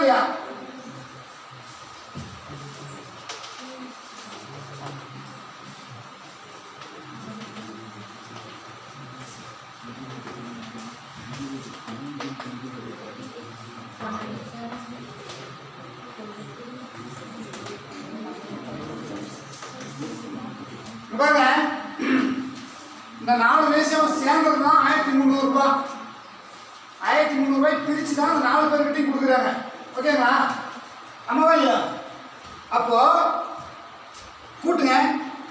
இல்லையா? பாருங்க, இந்த 4 ரேஷியோ சேர்ந்தது தான் 1300 ரூபாய். 1300 ரூபாய் பிரிச்சு தான் அந்த 4 பேர்கிட்டையும் கொடுக்குறாங்க. ஓகேங்களா? ஆமாவா இல்லையா? அப்போ கூட்டுங்க.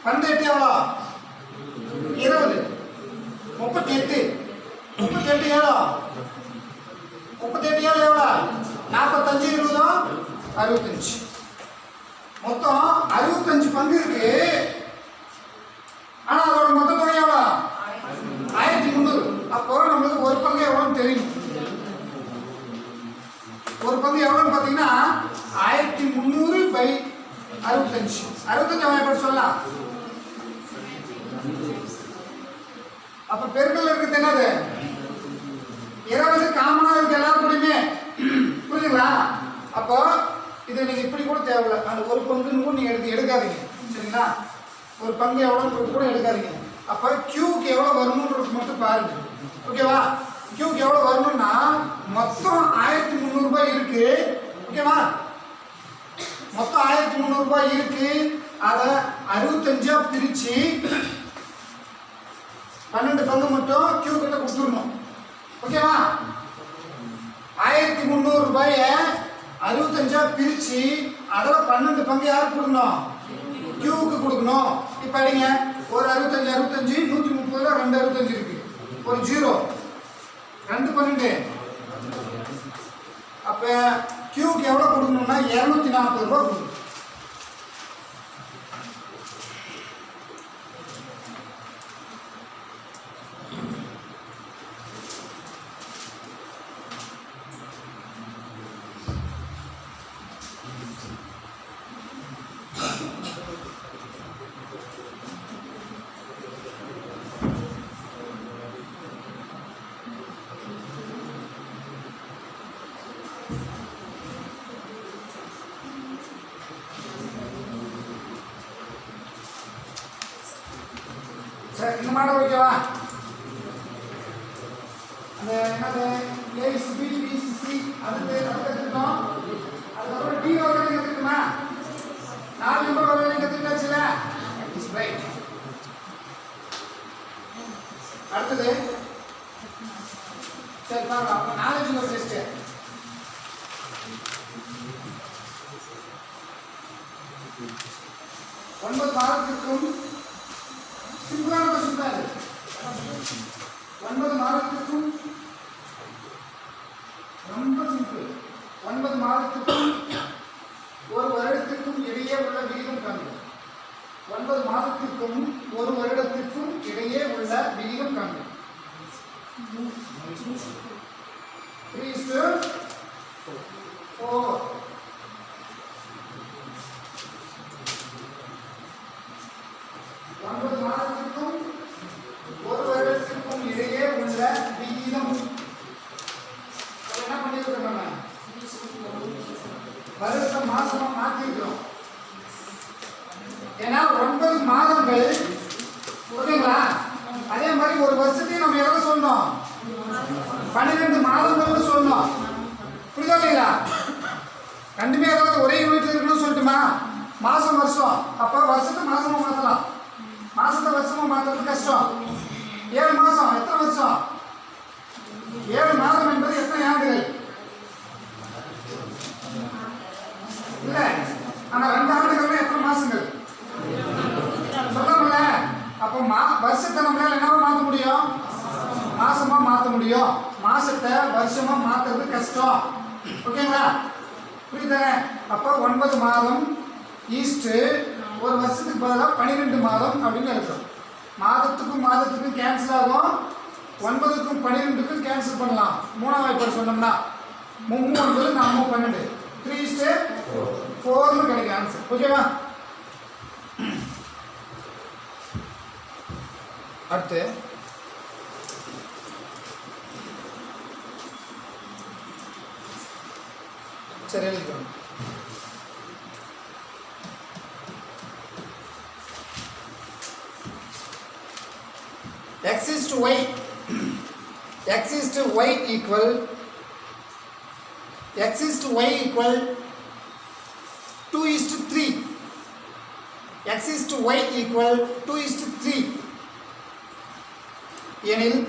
12 எவ்வளோ? 20. 38. 38 எவ்வளோ? 38 எவ்வளோ? 45 20 65. மொத்தம் 65 பங்கு இருக்கு. ஆனா அதோட மொத்த தொகை எவ்வளோ? 1300. அப்போ நம்மளுக்கு ஒரு பங்கு எவ்வளோன்னு தெரியும். ஒரு பங்கு எவ்வளோன்னு பார்த்தீங்கன்னா 1300/65. 65 எப்படி சொல்லலாம்? அப்ப பெருக்கல் இருக்கிறது என்னது? 20 காமனா இருக்கு எல்லாரும் கூடயுமே. புரியுதுங்களா? அப்போ இதை நீங்க இப்படி கூட தேவையில்லை. அந்த ஒரு பங்குன்னு நீங்க எடுக்காதீங்க. சரிங்களா? ஒரு பங்கு எவ்வளோன்றது கூட எடுக்காதீங்க. அப்போ கியூக்கு எவ்வளோ வரணுன்றது மட்டும் பாருங்க. ஓகேவா? கியூக்கு எவ்வளோ வரணும்னா மொத்தம் 1300 ரூபாய் இருக்கு. ஓகேவா? மொத்தம் 1300 ரூபாய் இருக்கு. அதை 65 பிரிச்சு 12 பங்கு மட்டும் கியூ கிட்ட கொடுத்துடணும். ஓகேவா? 1300 ரூபாய 65 பிரிச்சு அதில் 12 பங்கு யாருக்கு கொடுக்கணும்? கியூக்கு கொடுக்கணும். இப்போ அடிங்க. ஒரு 65 65 130ல 2 65 இருக்கு. ஒரு 0 2 12. அப்ப கியூக்கு எவ்வளவு கொடுக்கணும்னா 240 ரூபாய் கொடுக்கணும். சரி, இந்த மாடல் ஓகேவா? அந்த என்னது ஏபிசிபி பிசிசி அது கற்றுக்கிட்டோம். அதுக்கப்புறம் டி வகையில கற்றுக்கணுமா? 4 நம்பர் வகையில கற்றுக்கிட்டாச்சுல. ரைட். அடுத்தது சரி பாருங்க. அப்போ நாலேஜ் ஒரு டெஸ்ட். ஒன்பது மாதத்திற்கும் சிம்பிளான கொஸ்டின் தான் இது. 9 மாதத்திற்கும் ரொம்ப சிம்பிள். 9 மாதத்திற்கும் ஒரு வருடத்திற்கும் இடையே உள்ள விகிதம் காண்க. 9 மாதத்திற்கும் ஒரு வருடத்திற்கும் இடையே உள்ள விகிதம் காண்க. 3:4. 9 மாதத்திற்கும் ஒரு வருடத்திற்கும் இடையே உள்ள விகிதம். என்ன பண்ணிருக்கோம்? நம்ம வருஷ மாசமா மாத்திருக்கிறோம். ஏன்னா 9 மாதங்கள். ஓகேங்களா? அதே மாதிரி ஒரு வருஷத்தையும் நம்ம எவ்வளவு சொல்லணும்? 12 மாதங்கள் சொல்லணும். புரியுதா இல்லையா? ரெண்டுமே ஏதாவது ஒரே யூனிட்ல இருக்கணும்னு சொல்லட்டுமா? மாசம் வருஷம். அப்ப வருஷத்தை மாசமா மாத்தலாம். மாசத்தை வருஷமா மாத்துறது கஷ்டம். 7 மாசம் எத்தனை வருஷம்? 7 மாதம் என்பது எத்தனை ஆண்டுகள்? இல்ல, ஆனா 2 ஆண்டுகள்ல எத்தனை மாசங்கள் சொல்லணும்ல. அப்ப வருஷத்தை நம்மளால என்னவா மாத்த முடியும்? மாசமா மாத்த முடியும். மாசத்தை வருஷமா மாத்துறது கஷ்டம். ஓகேங்களா? புரியுதா? அப்ப 9 மாதம் ஈஸ்ட் ஒரு வருஷத்துக்கு பதிலாக 12 மாதம் அப்படின்னு இருக்கும். மாதத்துக்கும் மாதத்துக்கும் கேன்சல் ஆகும். 9க்கும் 12க்கும் கேன்சல் பண்ணலாம். 3ஆம் வாய்ப்பாடு சொன்னோம்னா 3 9 4 12 3/4 கிடைக்கும் ஆன்சர். ஓகேவா? அடுத்து சரி எழுதிக்கோங்க. x is to y equal x is to y equal 2:3. x is to y equal 2:3 எனில்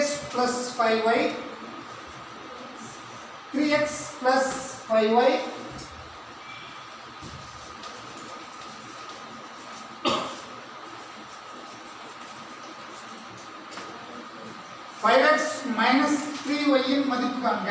x plus 5y 3x plus 5y 5x minus 3y இன் மதிப்பு காண்க.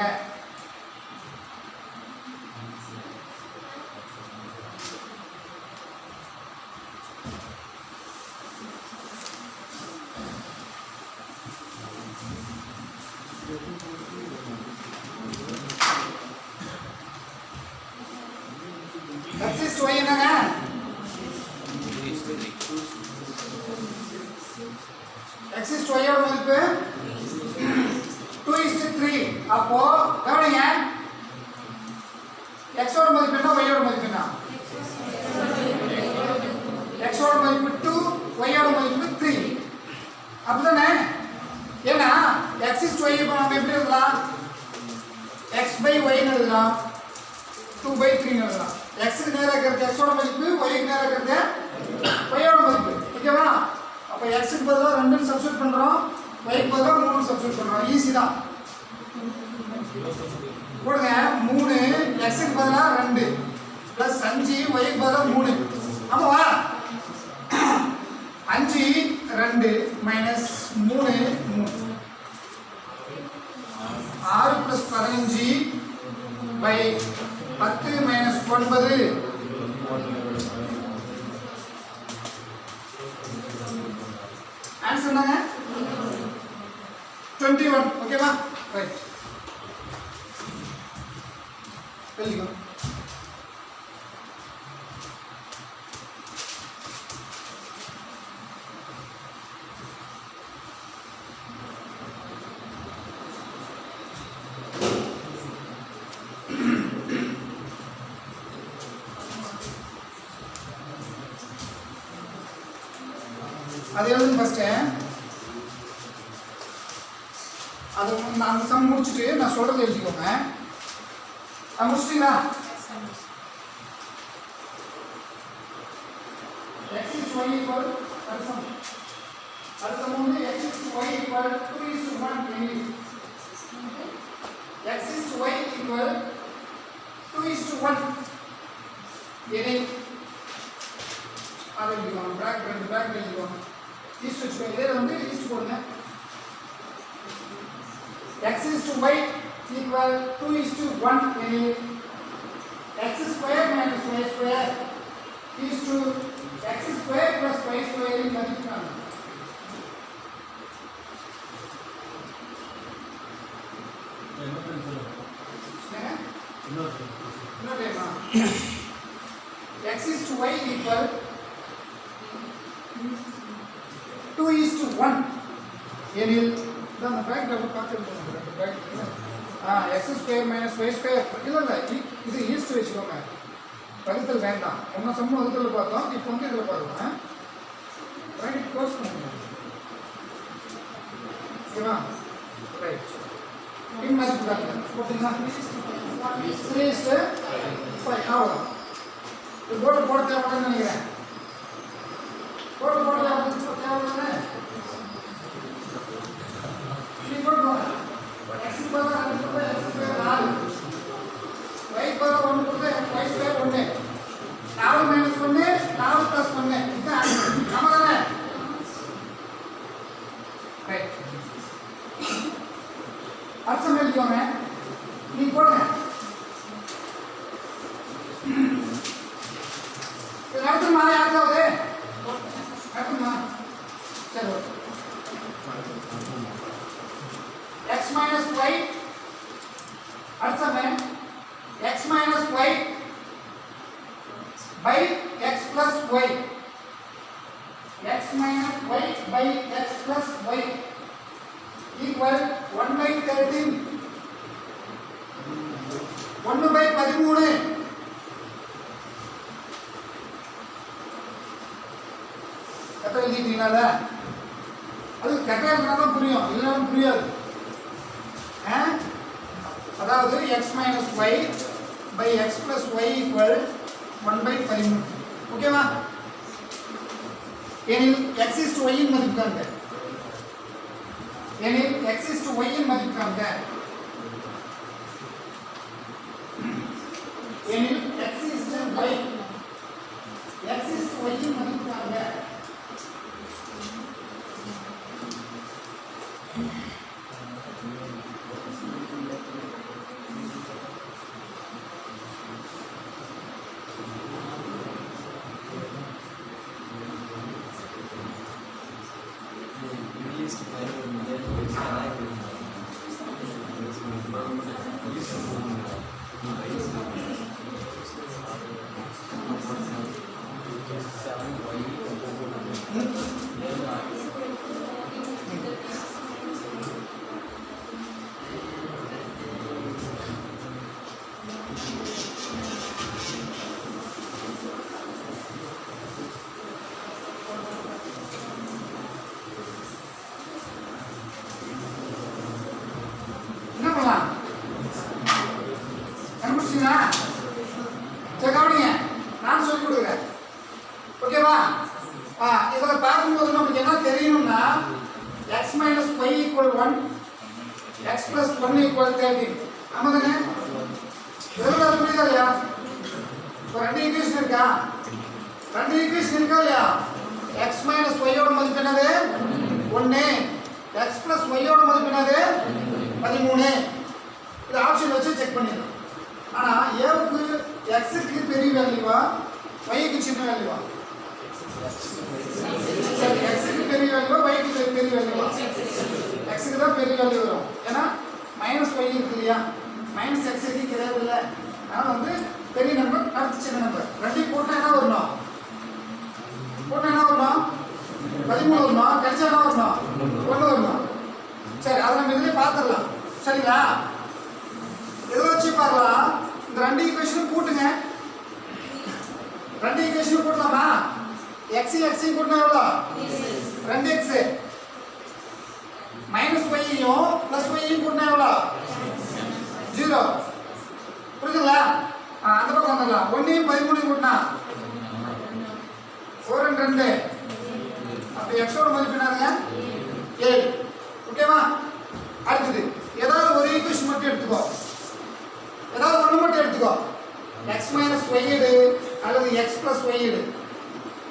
x is to y என்னங்க? x is to y ஓட மதிப்பு 2:3. அப்போ கவனிங்க, x ஓட மதிப்பு என்ன, y ஓட மதிப்பு என்ன? x ஓட மதிப்பு 2, y ஓட மதிப்பு 3. அப்படிதானே? ஏன்னா x is to y இப்போ நம்ம எப்படி எழுதலாம்? x by y ன்னு எழுதலாம், 2/3 ன்னு எழுதலாம். x க்கு நேரா இருக்கிறது x ஓட மதிப்பு, y க்கு நேரா இருக்கிறது y ஓட மதிப்பு. ஓகேவா? அப்ப x க்கு பதிலா 2 ன்னு சப்ஸ்டிட்யூட் பண்றோம், y க்கு பதிலா 3 ன்னு சப்ஸ்டிட்யூட் பண்றோம். ஈஸி தான். போடுங்க 3 x க்கு பதிலா 2 பிளஸ் 5 y க்கு பதிலா 3. ஆமாவா? 5 2 minus 3 6 plus 15 by 10 minus 9 answer என்னங்க? 21. ஓகேவா? ரைட், எழுதிக்கோ. அது எழுதுங்க ஃபர்ஸ்ட். அது அந்த சம் முடிச்சுட்டு நான் சொல்றது எழுதிக்கோங்க. அது முடிச்சிட்டீங்களா? x is to y equal அடுத்த சம் வந்து x is to y equal 2:1 எனில் x is to y equal 2:1 எனில் அதை எழுதிக்கோங்க. பிராக்கெட் எழுதிக்கோங்க. ஈஸ்ட் வச்சுக்கோங்க. இதில் வந்து ஈஸ்ட் போடுங்க. x is to y equal 2:1 எனில் x square minus y square is to x square plus y square இன் மதிப்பு காண்க. x is to y equal 2:1 எனில் இந்த பிராக்கெட் பார்த்துட்டு x square minus y square இல்ல இது ஈஸ்ட் வச்சுக்கோங்க. வகுத்தல் வேண்டாம். ஒன்ன சம் வகுத்தல் பார்த்தோம், இப்போ வந்து இதில் பாருங்க. பிராக்கெட் க்ளோஸ் பண்ணுங்க. ஓகேவா? ரைட், இன் மதிப்பு காட்டுங்க. போட்டீங்களா? 3:5 அவ்வளோதான். இது போட தேவைன்னு நினைக்கிறேன். போட தேவைன்னு நீ போட்டுக்கோங்க. x பதிலா 2 கொடுத்தா x ஸ்கொயர் 4, y பதிலா 1 கொடுத்தா y ஸ்கொயர் 1. 4 மைனஸ் 1 4 பிளஸ் 1 இதுதான் நம்ம தானே? ரைட், அர்த்தம் எழுதிக்கோங்க. நீ போடுங்க. அடுத்துமா யாருக்காவது அடுத்துமா? சரி, x minus y அடுத்தமே x minus y by x plus y, x minus y by x plus y equal 1/13 1/13 கரெக்டாக எழுதிட்டீங்களா? அது கரெக்டாக இருந்தா தான் புரியும், இல்லைன்னா புரியாது. அதாவது x minus y by x plus y equal 1/13. ஓகேவா? எனில் x is to y இன் மதிப்பு காண்க. எனில் x is to y இன் மதிப்பு காண்க. எனில் x is to y இன் மதிப்பு காண்க. நான் சொல்லி கொடுக்குறேன். ஓகேவா? இதில் பார்க்கும்போது நமக்கு என்ன தெரியணும்னா x minus y equal 1 x plus 1 equal 13. ஆமாதானே? எவ்வளவு புரியுதா இல்லையா? இப்போ ரெண்டு ஈக்குவேஷன் இருக்கா? ரெண்டு ஈக்குவேஷன் இருக்கா இல்லையா? x minus y ஓட மதிப்பு என்னது? 1. x plus y ஓட மதிப்பு என்னது? 13. இது ஆப்ஷன் வச்சு செக் பண்ணிடலாம். ஆனா ஏவுக்கு x க்கு பெரிய வேல்யூவா y க்கு சின்ன வேல்யூவா? சரி, x க்கு பெரிய வேல்யூவா y க்கு பெரிய வேல்யூவா? x க்கு தான் பெரிய வேல்யூ வரும். ஏன்னா மைனஸ் y இருக்கு இல்லையா? மைனஸ் x க்கு கிடையாது இல்ல. அதனால வந்து பெரிய நம்பர் அடுத்து சின்ன நம்பர். ரெண்டையும் போட்டா என்ன வரணும்? 13 வரணும். கழிச்சா என்ன வரணும்? 1 வரணும். சரி, அதை நம்ம இதுலயே பார்த்துடலாம். சரிங்களா? இதை வச்சு பார்க்கலாம். இந்த ரெண்டு ஈக்குவேஷனும் கூட்டுங்க. ரெண்டு ஈக்குவேஷனும் கூட்டலாமா? x கூட்டினா எவ்வளோ? 2x. மைனஸ் ஒய்யும் பிளஸ் ஒய்யும் கூட்டினா எவ்வளோ? 0. புரியுதுங்களா? அந்த பக்கம் வந்துடலாம். 1 13 கூட்டினா 4 and 2. அப்போ எக்ஸோட மதிப்பு என்னதுங்க? 7. ஓகேவா? அடுத்தது ஏதாவது ஒரு ஈக்குவேஷன் மட்டும் எடுத்துக்கோ. ஏதாவது ஒன்று மட்டும் எடுத்துக்கோ. x minus y எடு அல்லது x plus y எடு.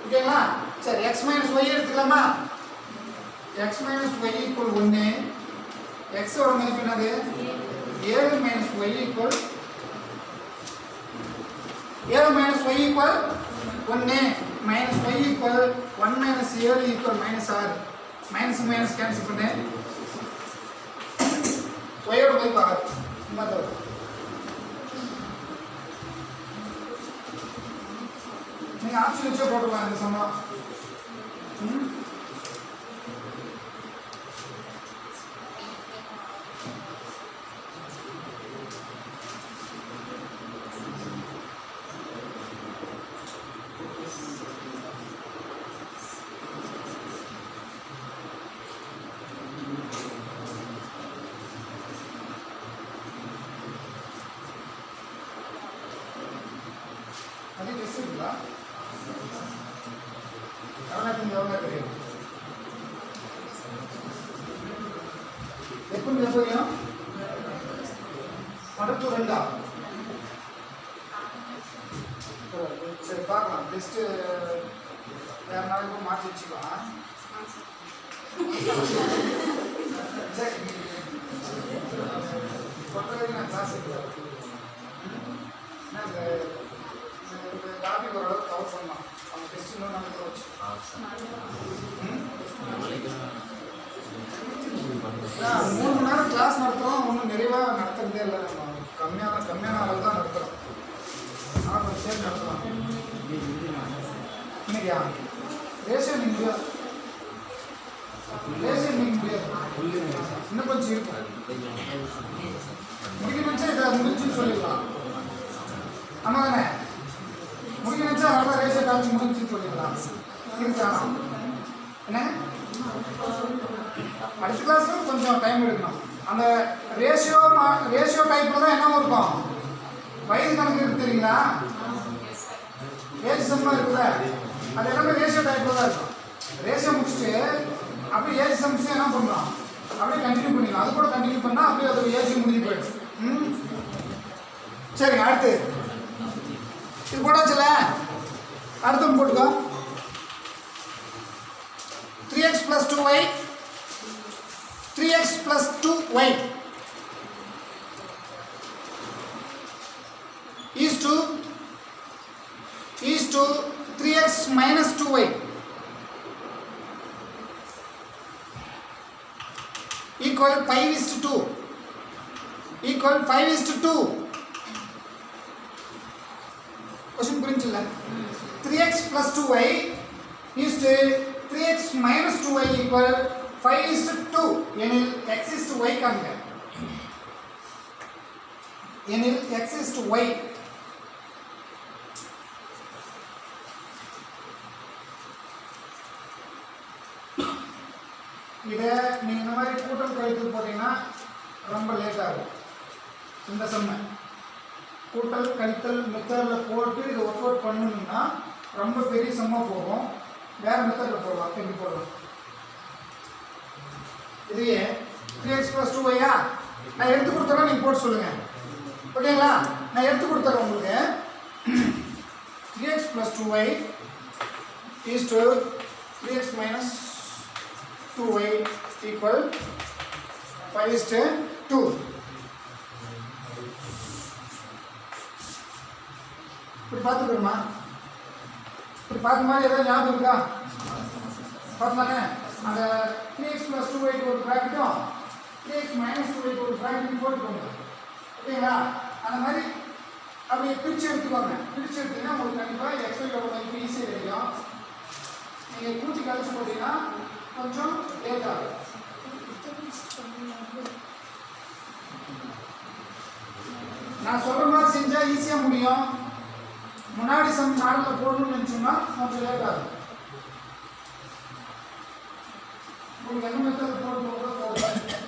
ஓகேங்களா? சரி, x minus y எடுத்துக்கலாமா? x minus y equal 1. x ஓட மதிப்பு என்னது? 7 minus y equal 7 minus y equal 1 minus y equal 1 minus 7 equal minus 6. minus minus cancel பண்ணு. y ஓட மதிப்பு ஆகாது. மத்தது நீங்க ஆப்ஷன் வச்சு போட்டுக்கலாம் இந்த சமம். அது டெஸ்ட் இருக்குதா? எவ்வளோ தெரியும்? எப்படி தெரியும்? அடுத்து 2. சரி, பார்க்கலாம். டெஸ்ட் வேற நாளைக்கு மாற்றி வச்சுக்கலாம். சரி, நான் கிளாஸ் எடுக்கிறேன். இந்த டாபிக் ஓரளவுக்கு கவர் பண்ணலாம். அவங்க டெஸ்ட் இன்னும் நம்ம கூட வச்சு 3 மணி நேரம் கிளாஸ் நடத்துகிறோம். ஒன்றும் நிறைவாக நடத்துறதே இல்லை. நம்ம கம்மியான அளவு தான் நடத்துகிறோம். ஆனால் சேர்ந்து நடத்தலாம். இன்னைக்கா ரேஷன் நீங்கள் முடியாது. இன்னும் கொஞ்சம் இருக்கும். முடிக்க நினச்சா இதை முடிச்சுன்னு சொல்லிடலாம். ஆமாம் தானே? முடிக்க நினச்சா அவ்வளோ ரேஷியோ காமிச்சு முடிச்சுன்னு சொல்லிடலாம். இருக்கா என்ன? அடுத்த கிளாஸில் கொஞ்சம் டைம் எடுக்கணும். அந்த ரேஷியோ டைப்பில் தான் என்ன இருக்கும்? வயது கணக்கு இருக்கு தெரியுங்களா? ஏஜ் சம்மாக இருக்குல்ல, அது எல்லாமே ரேஷியோ டைப்பில் தான் இருக்கும். ரேஷியோ முடிச்சுட்டு அப்படியே ஏஜ் சம்ஸ் என்ன பண்ணுறோம், அப்படியே கண்டினியூ பண்ணிக்கலாம். அது கூட கண்டினியூ பண்ணால் அப்படியே அது ஏஜ் முடிஞ்சு போயிடும். சரி, அடுத்து இது போட்டாச்சுல, அடுத்து போட்டுக்கோ. 3x plus 2y 3x plus 2y is to 3x minus 2y equal 5:2 equal 5:2. Question புரிஞ்சுல? 3x plus 2y is to 3x minus 2y equal 5:2 எனில் x is to y காண்க. எனில் x is to y. இதை நீங்கள் இந்த மாதிரி கூட்டல் கழித்து போட்டீங்கன்னா ரொம்ப லேட் ஆகும். இந்த செம்மை கூட்டல் கழித்தல் மெத்தடில் போட்டு இதை ஒர்க் அவுட் பண்ணணும்னா ரொம்ப பெரிய செம்மாக போகும். வேறு மெத்தடில் போடலாம். எப்படி போடலாம்? இதையே 3x plus 2y நான் எடுத்து கொடுத்துறேன், நீங்கள் போட்டு சொல்லுங்கள். ஓகேங்களா? நான் எடுத்து கொடுத்துறேன் உங்களுக்கு. 3x plus 2y is to 3x minus 2y equal 5:2. இப்படி பார்த்துக்கிறோமா? இப்படி பார்த்த மாதிரி ஏதாவது ஞாபகம் இருக்கா? பார்த்தானே அந்த 3x plus 2y ஒரு ப்ராக்கெட்டும் 3x minus 2y ஒரு ப்ராக்கெட்டும் போட்டுக்கோங்க. ஓகேங்களா? அந்த மாதிரி அப்படி பிரித்து எடுத்துக்கோங்க. பிரித்து எடுத்தீங்கன்னா உங்களுக்கு கண்டிப்பாக எக்ஸோட மதிப்பு ஈஸியாக கிடைக்கும். நீங்கள் கூட்டி கழிச்சு போட்டீங்கன்னா கொஞ்சம் லேட் ஆகும். நான் சொல்கிற மாதிரி செஞ்சால் ஈஸியாக முடியும். முன்னாடி சம் நாளில் போடணும்னு நினச்சோம்னா கொஞ்சம் லேட் ஆகும். உங்களுக்கு என்ன மெத்தட் போட்டு போடுறது?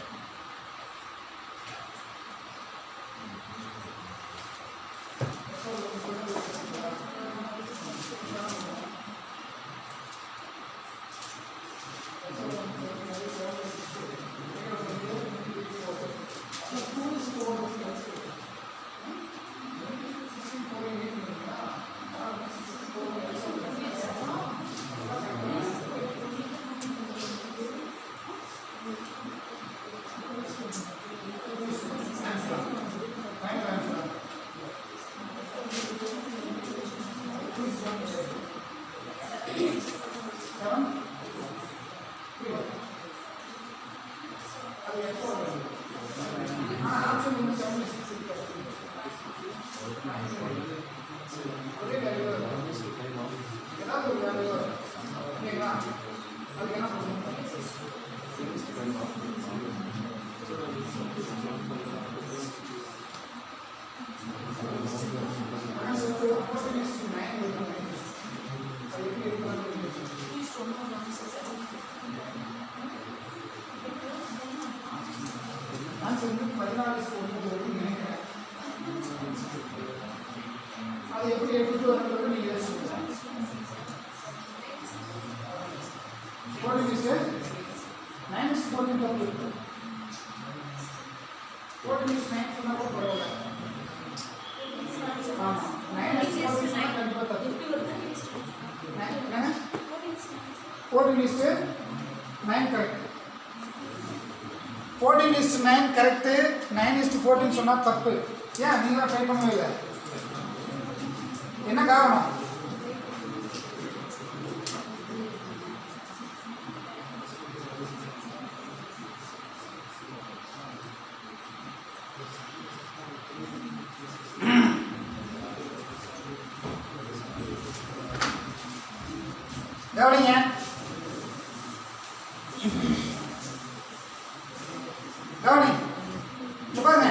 அது எப்படி எடுத்துட்டு வரது நீங்க யோசிச்சுங்க. 14 is 9 is 14 தப்பு இருக்கு. 14 is 9 சொன்னா கூட பரவாயில்ல. ஆமா 9 is 14 சொன்னா கண்டிப்பா தப்பு. 14 is 9 correct. 14 is 9 correct. 9 is 14 சொன்னா தப்பு. ஏன் நீங்க ட்ரை பண்ணவே இல்லை? என்ன காரணம்? கவனிங்க. கவனி இங்க பாருங்க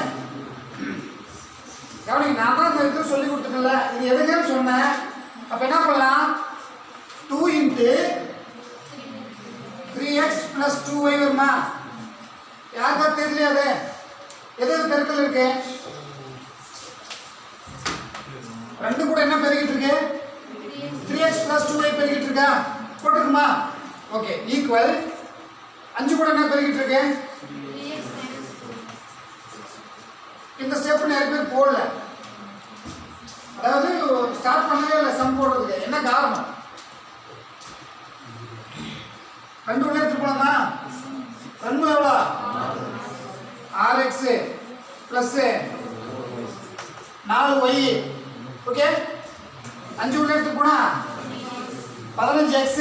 கவனி நான் தான் இந்த இது சொல்லி கொடுத்துட்டேன்ல இது எதுக்குன்னு சொன்னேன் அப்ப என்ன பண்ணலாம் 2 into 3x plus 2y வருமா யாருக்கா தெரியலையா அது எது பெருக்கல் இருக்கு ரெண்டு கூட என்ன பெருகிட்டு இருக்கு 3x plus 2y பெருகிட்டு இருக்கா போட்டுக்குமா ஓகே ஈக்குவல் 5 கூட என்ன பெருகிட்டு இருக்கு இந்த ஸ்டெப் நிறைய பேர் போடல அதாவது ஸ்டார்ட் பண்ணவே இல்லை சம் போடுறதுக்கு என்ன காரணம் ரெண்டு உள்ள எடுத்து போலாமா ரெண்டு எவ்வளோ 6x plus 4y ஓகே 5 உள்ள எடுத்து போனா 15x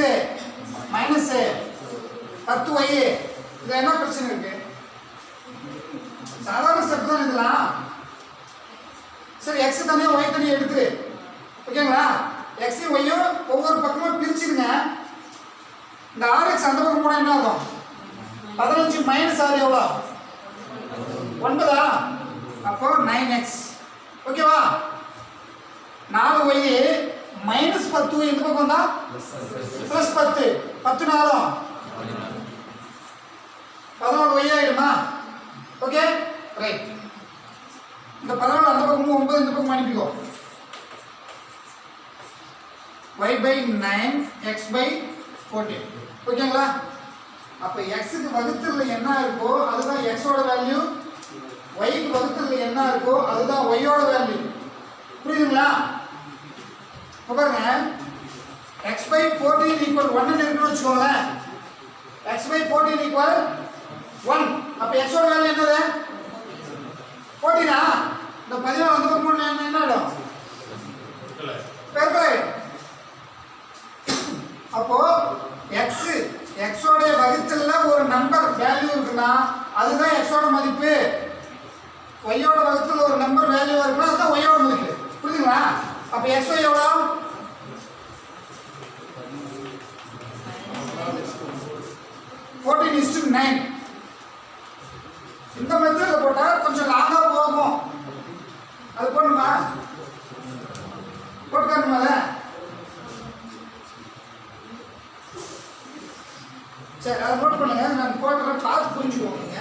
minus 10y இது என்ன பிரச்சனை இருக்கு சாதாரண ஸ்டெப் தான் இதெல்லாம் சரி x தனியா y தனியா எடுத்து ஓகேங்களா x y ஒவ்வொரு பக்கமா பிரிச்சிடுங்க இந்த 6x அந்த பக்கம் போனா என்ன ஆகும் 15 minus 6 எவ்வளோ 9 அப்போ 9x ஓகேவா 4y minus 10 இந்த பக்கம் வந்தா plus 10 10 நாளும் 14y ஆயிடுமா ஓகே ரைட் இந்த 14 அந்த பக்கமும் 9 இந்த பக்கம் அனுப்பிக்கோ y by 9 x by 14 ஓகேங்களா அப்ப x க்கு வகுத்தல்ல என்ன இருக்கோ அதுதான் x ஓட வேல்யூ y க்கு வகுத்தல்ல என்ன இருக்கோ அதுதான் y ஓட வேல்யூ புரியுதுங்களா இப்ப பாருங்க x by 14 equal 1 ன்னு இருக்குன்னு வெச்சுக்கோங்க x by 14 equal 1 அப்ப x ஓட வேல்யூ என்னது 14 ஆ இந்த 14 அந்த பக்கம் என்ன ஆகும் பெருக்கல் அப்போ x ஓட வகுத்தல்ல ஒரு நம்பர் வேல்யூ இருக்குன்னா அதுதான் x ஓட மதிப்பு y ஓட வகுத்தல்ல ஒரு நம்பர் வேல்யூ இருக்குன்னா அதுதான் y ஓட மதிப்பு புரியுதுங்களா அப்ப x y எவ்வளோ 14:9 இந்த மெத்தட்ல போட்டா கொஞ்சம் லாங்கா போகும் அது போடுமா போட்டுக்கணுமா அத சரி அதை நோட் பண்ணுங்க நான் போடுறேன் பார்த்து புரிஞ்சுக்கோங்க நீங்க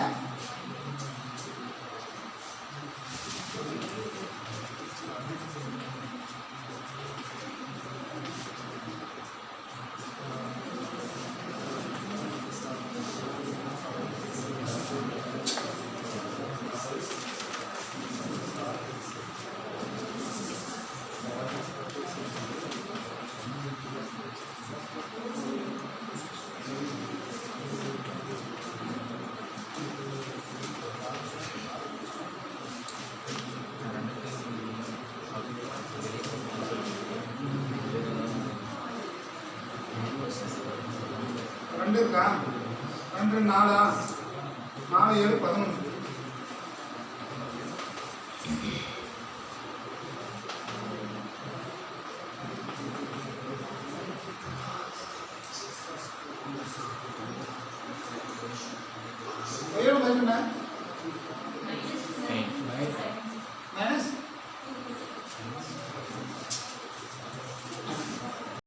ரெண்டு இருக்கா 2 4 4 7 11 எவ்வளவு மதிப்பு